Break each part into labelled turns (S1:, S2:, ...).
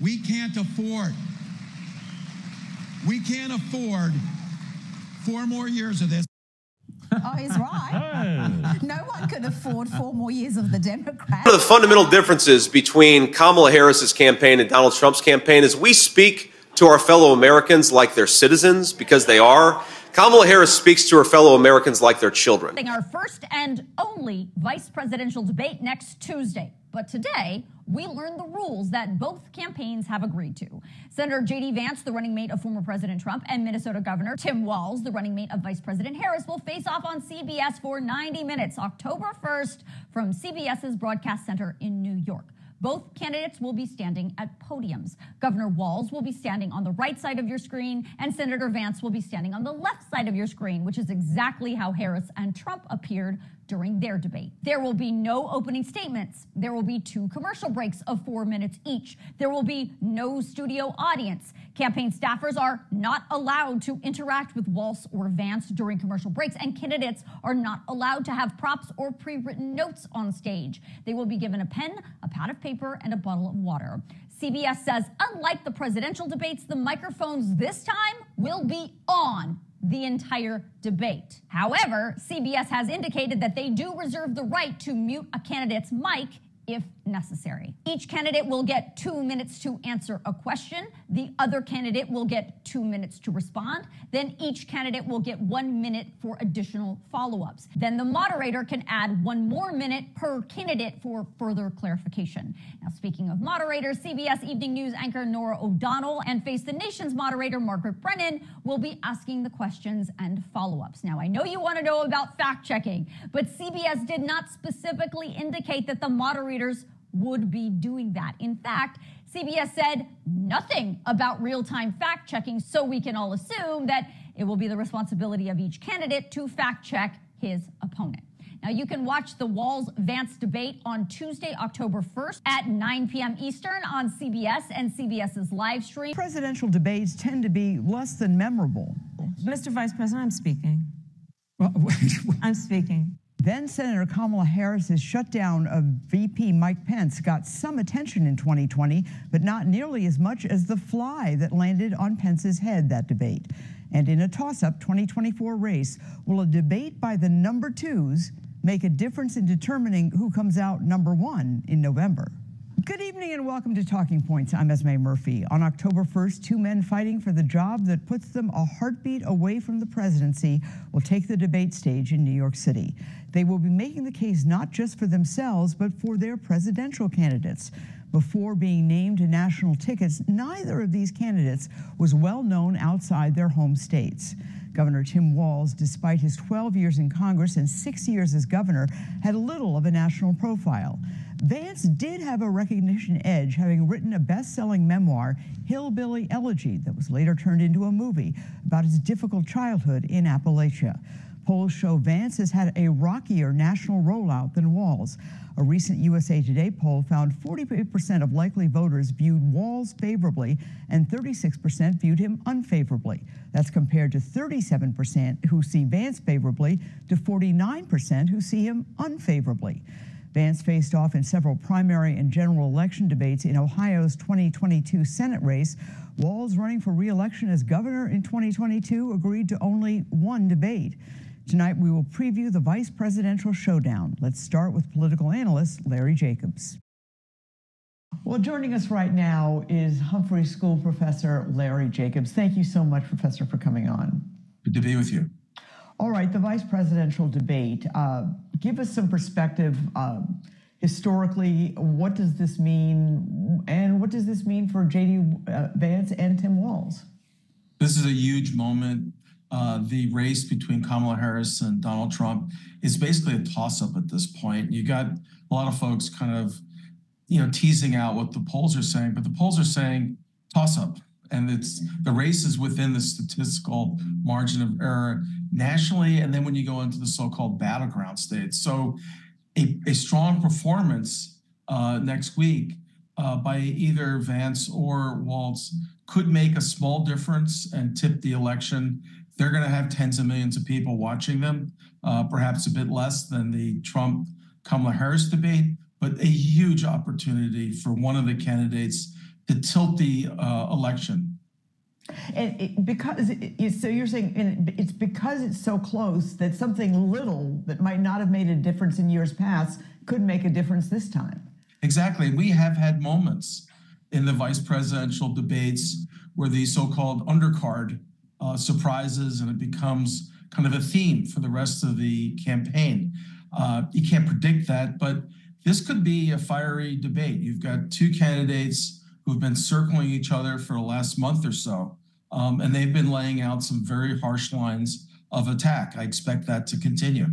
S1: We can't afford 4 more years of this.
S2: Oh, he's right. No one could afford 4 more years of the Democrats.
S3: One of the fundamental differences between Kamala Harris's campaign and Donald Trump's campaign is we speak to our fellow Americans like they're citizens, because they are. Kamala Harris speaks to her fellow Americans like they're children.
S4: Our first and only vice presidential debate next Tuesday. But today, we learned the rules that both campaigns have agreed to. Senator J.D. Vance, the running mate of former President Trump, and Minnesota Governor Tim Walz, the running mate of Vice President Harris, will face off on CBS for 90 minutes, October 1st, from CBS's Broadcast Center in New York. Both candidates will be standing at podiums. Governor Walz will be standing on the right side of your screen, and Senator Vance will be standing on the left side of your screen, which is exactly how Harris and Trump appeared during their debate. There will be no opening statements. There will be 2 commercial breaks of 4 minutes each. There will be no studio audience. Campaign staffers are not allowed to interact with Walz or Vance during commercial breaks, and candidates are not allowed to have props or pre-written notes on stage. They will be given a pen, a pad of paper, and a bottle of water. CBS says, unlike the presidential debates, the microphones this time will be on the entire debate. However, CBS has indicated that they do reserve the right to mute a candidate's mic if necessary. Each candidate will get 2 minutes to answer a question. The other candidate will get 2 minutes to respond. Then each candidate will get 1 minute for additional follow-ups. Then the moderator can add 1 more minute per candidate for further clarification. Now, speaking of moderators, CBS Evening News anchor Norah O'Donnell and Face the Nation's moderator Margaret Brennan will be asking the questions and follow-ups. Now, I know you want to know about fact-checking, but CBS did not specifically indicate that the moderators would be doing that. In fact, CBS said nothing about real-time fact-checking, so we can all assume that it will be the responsibility of each candidate to fact-check his opponent. Now, you can watch the Walz-Vance debate on Tuesday, October 1st at 9 p.m. Eastern on CBS and CBS's live stream.
S5: Presidential debates tend to be less than memorable.
S6: Mr. Vice President, I'm speaking. I'm speaking.
S5: Then Senator Kamala Harris's shutdown of VP Mike Pence got some attention in 2020, but not nearly as much as the fly that landed on Pence's head that debate. And in a toss-up 2024 race, will a debate by the number 2s make a difference in determining who comes out number 1 in November? Good evening and welcome to Talking Points. I'm Esme Murphy. On October 1st, 2 men fighting for the job that puts them a heartbeat away from the presidency will take the debate stage in New York City. They will be making the case not just for themselves, but for their presidential candidates. Before being named to national tickets, neither of these candidates was well known outside their home states. Governor Tim Walz, despite his 12 years in Congress and 6 years as governor, had little of a national profile. Vance did have a recognition edge, having written a best-selling memoir, Hillbilly Elegy, that was later turned into a movie about his difficult childhood in Appalachia. Polls show Vance has had a rockier national rollout than Walz. A recent USA Today poll found 48% of likely voters viewed Walz favorably and 36% viewed him unfavorably. That's compared to 37% who see Vance favorably to 49% who see him unfavorably. Vance faced off in several primary and general election debates in Ohio's 2022 Senate race. Walz, running for re-election as governor in 2022, agreed to only 1 debate. Tonight, we will preview the vice presidential showdown. Let's start with political analyst Larry Jacobs. Well, joining us right now is Humphrey School professor Larry Jacobs. Thank you so much, Professor, for coming on.
S7: Good to be with you.
S5: All right, the vice presidential debate. Give us some perspective. Historically, what does this mean? And what does this mean for J.D. Vance and Tim Walz?
S7: This is a huge moment. The race between Kamala Harris and Donald Trump is basically a toss-up at this point. You got a lot of folks kind of, teasing out what the polls are saying, but the polls are saying toss-up. And the race is within the statistical margin of error nationally, and then when you go into the so-called battleground states. So a strong performance next week by either Vance or Walz could make a small difference and tip the election. They're going to have tens of millions of people watching them, perhaps a bit less than the Trump-Kamala Harris debate, but a huge opportunity for one of the candidates to tilt the election.
S5: And so you're saying it's because it's so close that something little that might not have made a difference in years past could make a difference this time.
S7: Exactly. We have had moments in the vice presidential debates where the so-called undercard surprises, and it becomes kind of a theme for the rest of the campaign. You can't predict that, but this could be a fiery debate. You've got two candidates who've been circling each other for the last month or so, and they've been laying out some very harsh lines of attack. I expect that to continue.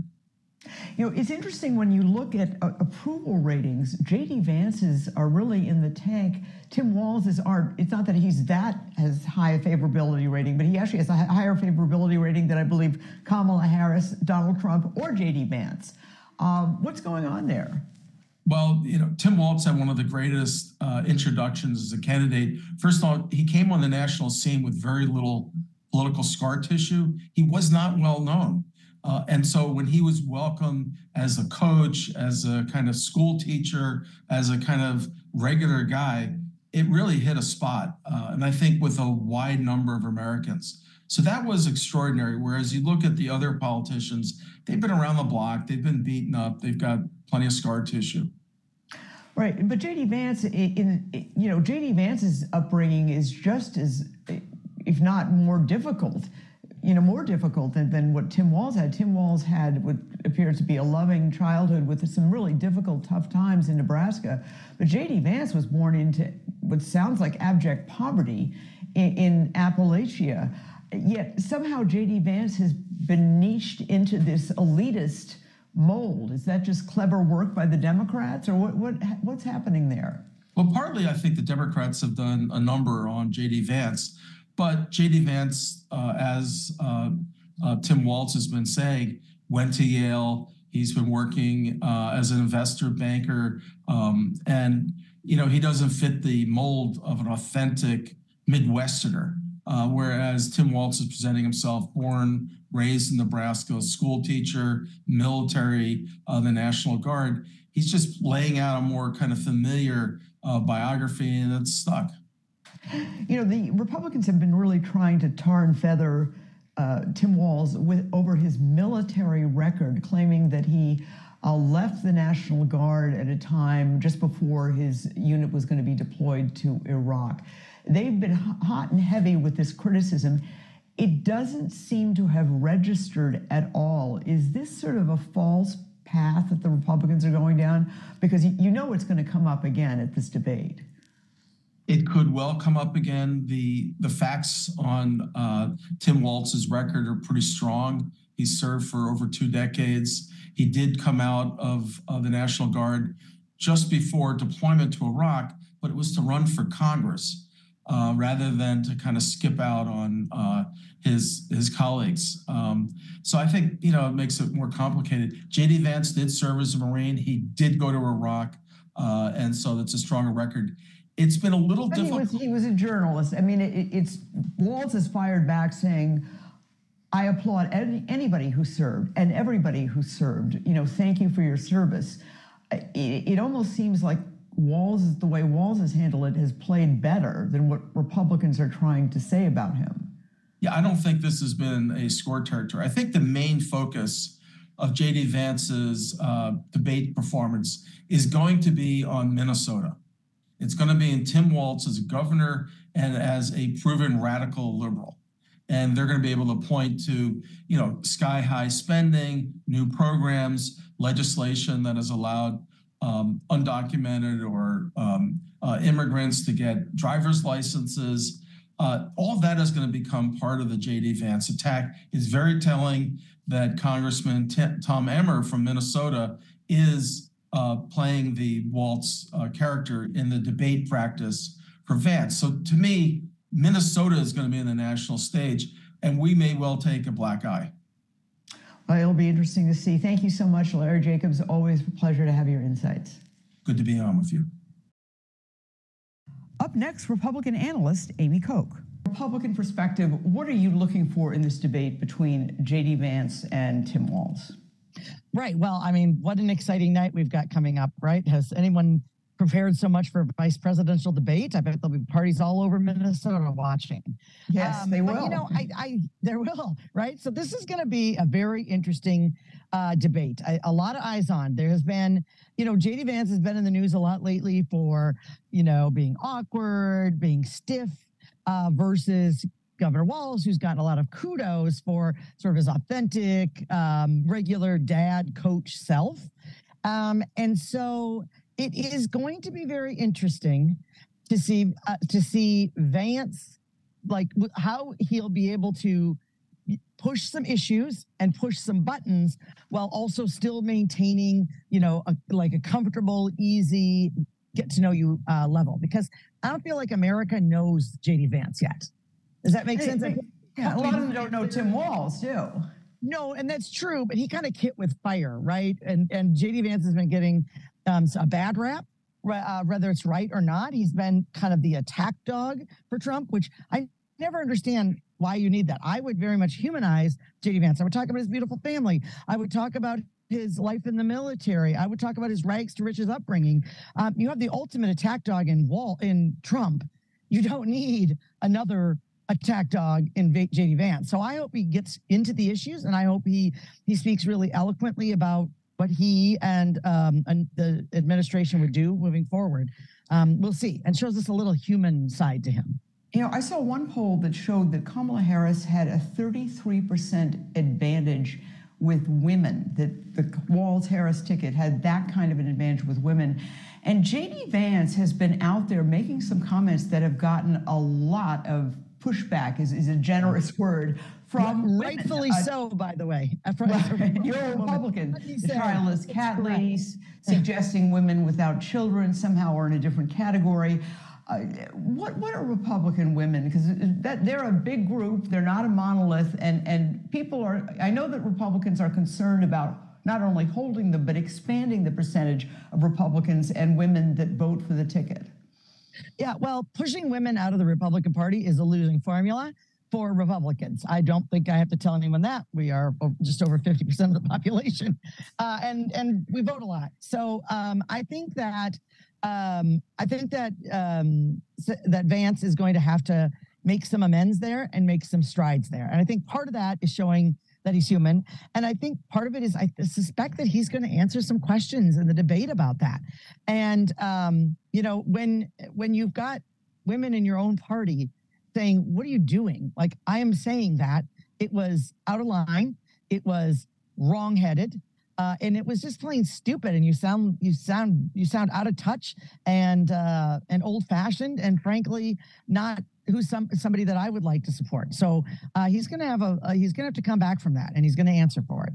S5: You know, it's interesting when you look at approval ratings, J.D. Vance's are really in the tank. Tim Walz's aren't. It's not that he's has high a favorability rating, but he actually has a higher favorability rating than I believe Kamala Harris, Donald Trump, or J.D. Vance. What's going on there?
S7: Well, you know, Tim Walz had one of the greatest introductions as a candidate. First of all, he came on the national scene with very little political scar tissue. He was not well known. And so when he was welcomed as a coach, as a kind of school teacher, as a kind of regular guy, it really hit a spot. And I think with a wide number of Americans. So that was extraordinary. Whereas you look at the other politicians, they've been around the block, they've been beaten up, they've got plenty of scar tissue.
S5: Right, but J.D. Vance, J.D. Vance's upbringing is just as, if not more difficult, more difficult than what Tim Walz had. Tim Walz had what appears to be a loving childhood with some really difficult, tough times in Nebraska. But J.D. Vance was born into what sounds like abject poverty in Appalachia. Yet somehow J.D. Vance has been niched into this elitist mold. Is that just clever work by the Democrats, or what's happening there?
S7: Well, partly I think the Democrats have done a number on J.D. Vance. But J.D. Vance, as Tim Walz has been saying, went to Yale. He's been working as an investor banker. And, he doesn't fit the mold of an authentic Midwesterner. Whereas Tim Walz is presenting himself born, raised in Nebraska, school teacher, military, the National Guard. He's just laying out a more kind of familiar biography, and it's stuck.
S5: The Republicans have been really trying to tar and feather Tim Walz over his military record, claiming that he left the National Guard at a time just before his unit was going to be deployed to Iraq. They've been hot and heavy with this criticism. It doesn't seem to have registered at all. Is this sort of a false path that the Republicans are going down? Because it's going to come up again at this debate.
S7: It could well come up again. The facts on Tim Walz's record are pretty strong. He served for over 2 decades. He did come out of the National Guard just before deployment to Iraq, but it was to run for Congress rather than to kind of skip out on his colleagues. So I think, it makes it more complicated. J.D. Vance did serve as a Marine. He did go to Iraq, and so that's a stronger record. It's been a little difficult.
S5: He was a journalist. I mean, Walz has fired back saying, I applaud anybody who served and everybody who served. Thank you for your service. It almost seems like the way Walz has handled it has played better than what Republicans are trying to say about him.
S7: Yeah, I don't think this has been a score territory. I think the main focus of J.D. Vance's debate performance is going to be on Minnesota. It's going to be in Tim Walz as a governor and as a proven radical liberal. And they're going to be able to point to, sky-high spending, new programs, legislation that has allowed undocumented or immigrants to get driver's licenses. All of that is going to become part of the J.D. Vance attack. It's very telling that Congressman Tom Emmer from Minnesota is playing the Walz character in the debate practice for Vance. So to me, Minnesota is going to be in the national stage, and we may well take a black eye.
S5: Well, it'll be interesting to see. Thank you so much, Larry Jacobs. Always a pleasure to have your insights.
S7: Good to be on with you.
S5: Up next, Republican analyst Amy Koch. Republican perspective, what are you looking for in this debate between J.D. Vance and Tim Walz?
S8: Right. Well, what an exciting night we've got coming up, right? Has anyone prepared so much for a vice presidential debate. I bet there'll be parties all over Minnesota watching.
S5: Yes, they will.
S8: But, you know, there will, right? So this is going to be a very interesting debate. A lot of eyes on. There has been, you know, J.D. Vance has been in the news a lot lately for, you know, being awkward, being stiff, versus Governor Walz, who's gotten a lot of kudos for sort of his authentic, regular dad coach self. And so it is going to be very interesting to see Vance, like how he'll be able to push some issues and push some buttons while also still maintaining, you know, a comfortable, easy, get to know you level. Because I don't feel like America knows J.D. Vance yet. Does that make sense?
S5: Yeah, a lot of them don't know Tim Walz, too.
S8: No, and that's true, but he kind of hit with fire, right? And J.D. Vance has been getting a bad rap, whether it's right or not. He's been kind of the attack dog for Trump, which I never understand why you need that. I would very much humanize J.D. Vance. I would talk about his beautiful family. I would talk about his life in the military. I would talk about his rags to riches upbringing. You have the ultimate attack dog in Trump. You don't need another attack dog in J.D. Vance. So I hope he gets into the issues, and I hope he speaks really eloquently about what he and the administration would do moving forward. We'll see, and shows us a little human side to him.
S5: You know, I saw one poll that showed that Kamala Harris had a 33% advantage with women, that the Walz-Harris ticket had that kind of an advantage with women. And J.D. Vance has been out there making some comments that have gotten a lot of pushback, is a generous word, from
S8: rightfully so, by the way.
S5: You're a Republican. The childless cat ladies, suggesting women without children somehow are in a different category. What are Republican women? Because they're a big group, they're not a monolith, and people are, I know that Republicans are concerned about not only holding them, but expanding the percentage of Republicans and women that vote for the ticket.
S8: Yeah, well, pushing women out of the Republican Party is a losing formula for Republicans. I don't think I have to tell anyone that. We are just over 50% of the population, and we vote a lot. So I think that that Vance is going to have to make some amends there and make some strides there. And I think part of that is showing that he's human. And I think part of it is I suspect that he's going to answer some questions in the debate about that. And, you know, when you've got women in your own party saying, what are you doing? Like, I am saying that it was out of line. It was wrongheaded. And it was just plain stupid. And you sound out of touch and old fashioned, and frankly, not who's somebody that I would like to support. So he's going to have to come back from that, and he's going to answer for it.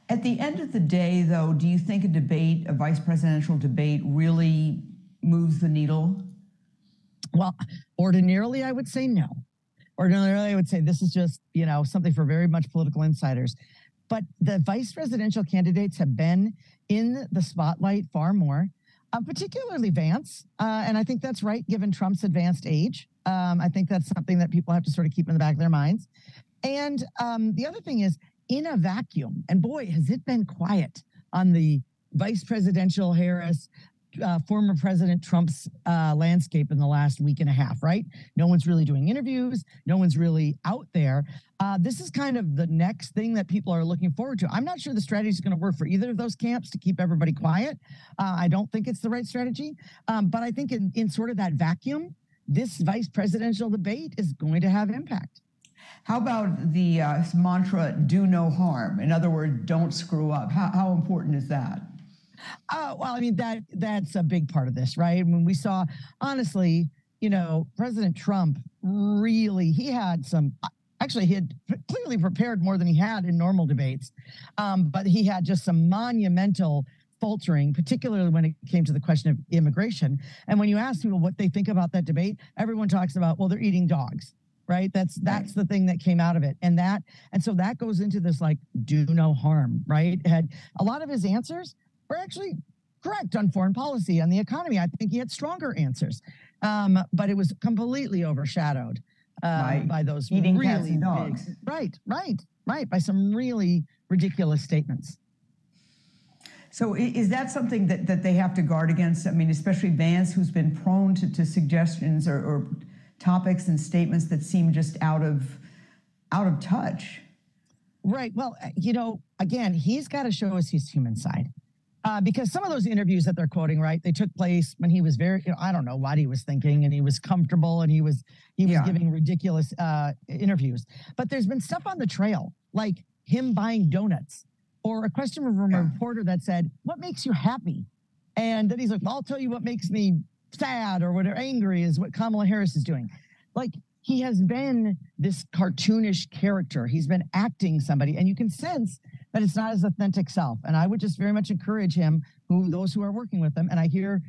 S5: At the end of the day, though, do you think a vice presidential debate, really moves the needle?
S8: Well, ordinarily, I would say no. Ordinarily, I would say this is just, you know, something for very much political insiders. But the vice presidential candidates have been in the spotlight far more, particularly Vance. And I think that's right, given Trump's advanced age. I think that's something that people have to sort of keep in the back of their minds. And the other thing is, in a vacuum, and boy, has it been quiet on the vice presidential Harris, former President Trump's landscape in the last week and a half, right? No one's really doing interviews. No one's really out there. This is kind of the next thing that people are looking forward to. I'm not sure the strategy is going to work for either of those camps to keep everybody quiet. I don't think it's the right strategy. But I think in sort of that vacuum, this vice presidential debate is going to have impact.
S5: How about the mantra, do no harm? In other words, don't screw up. How important is that?
S8: Well, I mean, that's a big part of this, right? When we saw, honestly, you know, President Trump really, he had clearly prepared more than he had in normal debates. But he had just some monumental faltering, particularly when it came to the question of immigration. And when you ask people what they think about that debate, everyone talks about, well, they're eating dogs, right? That's the thing that came out of it. And so that goes into this, like, do no harm, right? Had a lot of his answers were actually correct on foreign policy, on the economy. I think he had stronger answers, but it was completely overshadowed by those
S5: eating
S8: really
S5: cats and dogs.
S8: Right, by some really ridiculous statements.
S5: So is that something that they have to guard against? I mean, especially Vance, who's been prone to suggestions or topics and statements that seem just out of touch.
S8: Right. Well, again, he's got to show us his human side. Because some of those interviews that they're quoting, right, they took place when he was very, I don't know what he was thinking, and he was comfortable, and he was giving ridiculous interviews. But there's been stuff on the trail, like him buying donuts, or a question from a reporter that said, "What makes you happy?" And then he's like, "Well, I'll tell you what makes me sad or whatever, angry is what Kamala Harris is doing." Like, he has been this cartoonish character. He's been acting somebody, and you can sense that it's not his authentic self. And I would just very much encourage him, those who are working with him, and I hear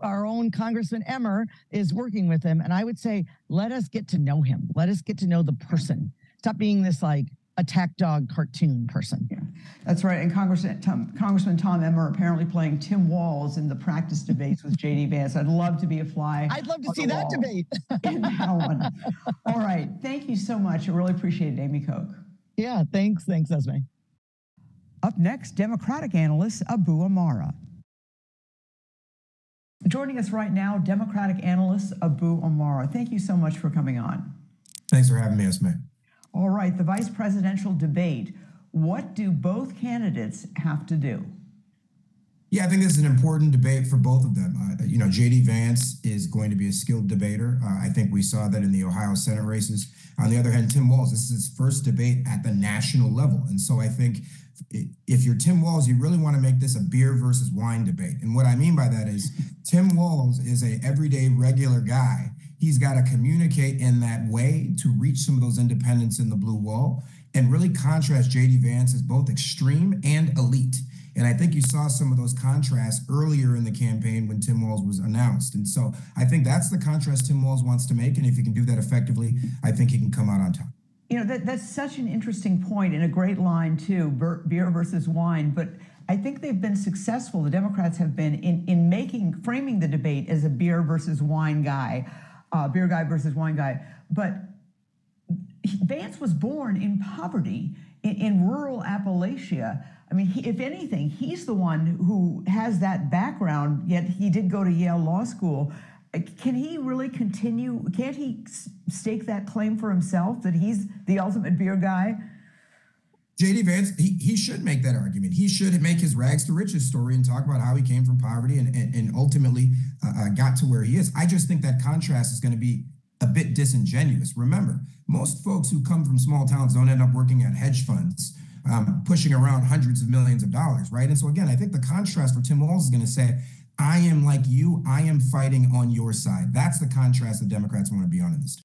S8: our own Congressman Emmer is working with him, and I would say, let us get to know him. Let us get to know the person. Stop being this like attack dog cartoon person.
S5: Yeah, that's right. And Congressman Tom Emmer apparently playing Tim Walz in the practice debates with J.D. Vance. I'd love to be a fly.
S8: I'd love to see that debate.
S5: In that one. All right. Thank you so much. I really appreciate it, Amy Koch.
S8: Yeah, thanks. Thanks, Esme.
S5: Up next, Democratic analyst Abu Amara. Joining us right now, Democratic analyst Abu Amara. Thank you so much for coming on.
S9: Thanks for having me, Esme.
S5: All right, the vice presidential debate. What do both candidates have to do?
S9: Yeah, I think this is an important debate for both of them. J.D. Vance is going to be a skilled debater. I think we saw that in the Ohio Senate races. On the other hand, Tim Walz, this is his first debate at the national level. And so I think if you're Tim Walz, you really want to make this a beer versus wine debate. And what I mean by that is Tim Walz is a everyday regular guy. He's got to communicate in that way to reach some of those independents in the blue wall and really contrast J.D. Vance as both extreme and elite. And I think you saw some of those contrasts earlier in the campaign when Tim Walz was announced. And so I think that's the contrast Tim Walz wants to make. And if he can do that effectively, I think he can come out on top.
S5: That's such an interesting point and a great line, too, beer versus wine. But I think they've been successful, the Democrats have been, in framing the debate as a beer versus wine guy, beer guy versus wine guy. But Vance was born in poverty in rural Appalachia. I mean, if anything, he's the one who has that background, yet he did go to Yale Law School. Can he really continue? Can't he stake that claim for himself that he's the ultimate beer guy?
S9: J.D. Vance, he should make that argument. He should make his rags to riches story and talk about how he came from poverty and ultimately got to where he is. I just think that contrast is going to be a bit disingenuous. Remember, most folks who come from small towns don't end up working at hedge funds, pushing around hundreds of millions of dollars, right? And so again, I think the contrast for Tim Walz is going to say, I am like you, I am fighting on your side. That's the contrast the Democrats want to be on in this.